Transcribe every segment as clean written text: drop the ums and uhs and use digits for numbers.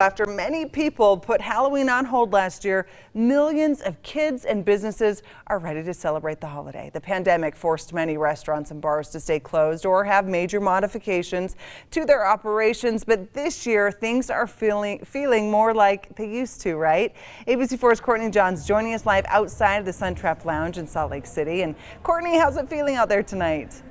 After many people put Halloween on hold last year, millions of kids and businesses are ready to celebrate the holiday. The pandemic forced many restaurants and bars to stay closed or have major modifications to their operations. But this year, things are feeling more like they used to, right? ABC4's Courtney Johns joining us live outside of the Sun Trap Lounge in Salt Lake City. And Courtney, how's it feeling out there tonight?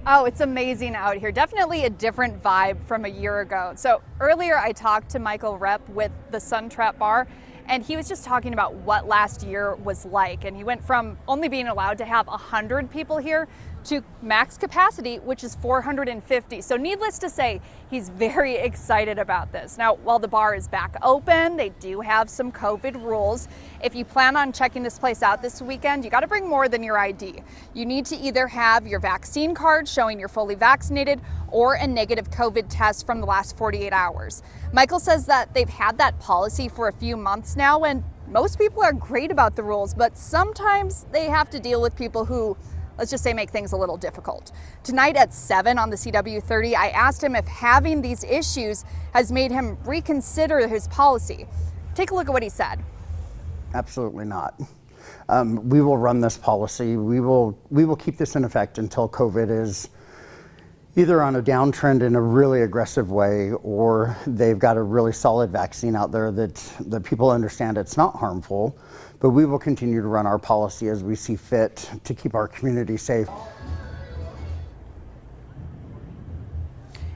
Oh, it's amazing out here. Definitely a different vibe from a year ago. So earlier I talked to Michael Rep with the Sun Trap Bar, and he was just talking about what last year was like. And he went from only being allowed to have 100 people here to max capacity, which is 450. So needless to say, he's very excited about this. Now, while the bar is back open, they do have some COVID rules. If you plan on checking this place out this weekend, you got to bring more than your ID. You need to either have your vaccine card showing you're fully vaccinated or a negative COVID test from the last 48 hours. Michael says that they've had that policy for a few months now, and most people are great about the rules, but sometimes they have to deal with people who, let's just say, make things a little difficult. Tonight at 7 on the CW30, I asked him if having these issues has made him reconsider his policy. Take a look at what he said. Absolutely not. We will run this policy. We will keep this in effect until COVID is either on a downtrend in a really aggressive way, or they've got a really solid vaccine out there that people understand it's not harmful. But we will continue to run our policy as we see fit to keep our community safe.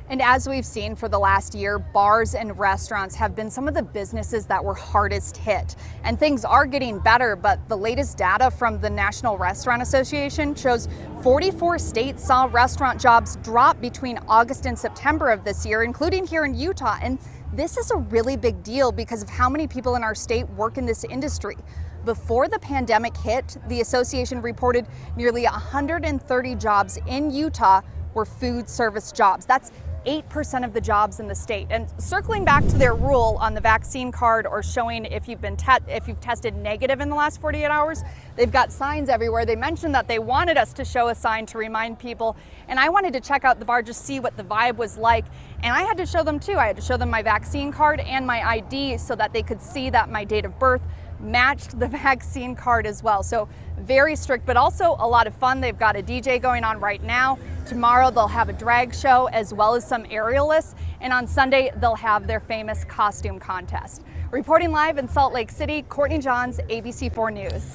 And as we've seen for the last year, bars and restaurants have been some of the businesses that were hardest hit. And things are getting better, but the latest data from the National Restaurant Association shows 44 states saw restaurant jobs drop between August and September of this year, including here in Utah. And this is a really big deal because of how many people in our state work in this industry. Before the pandemic hit, the association reported nearly 130 jobs in Utah were food service jobs. That's 8% of the jobs in the state. And circling back to their rule on the vaccine card or showing if you've tested negative in the last 48 hours, they've got signs everywhere. They mentioned that they wanted us to show a sign to remind people, and I wanted to check out the bar, just see what the vibe was like. And I had to show them too. I had to show them my vaccine card and my ID so that they could see that my date of birth matched the vaccine card as well. So very strict, but also a lot of fun. They've got a DJ going on right now. Tomorrow they'll have a drag show as well as some aerialists. And on Sunday, they'll have their famous costume contest. Reporting live in Salt Lake City, Courtney Johns, ABC4 News.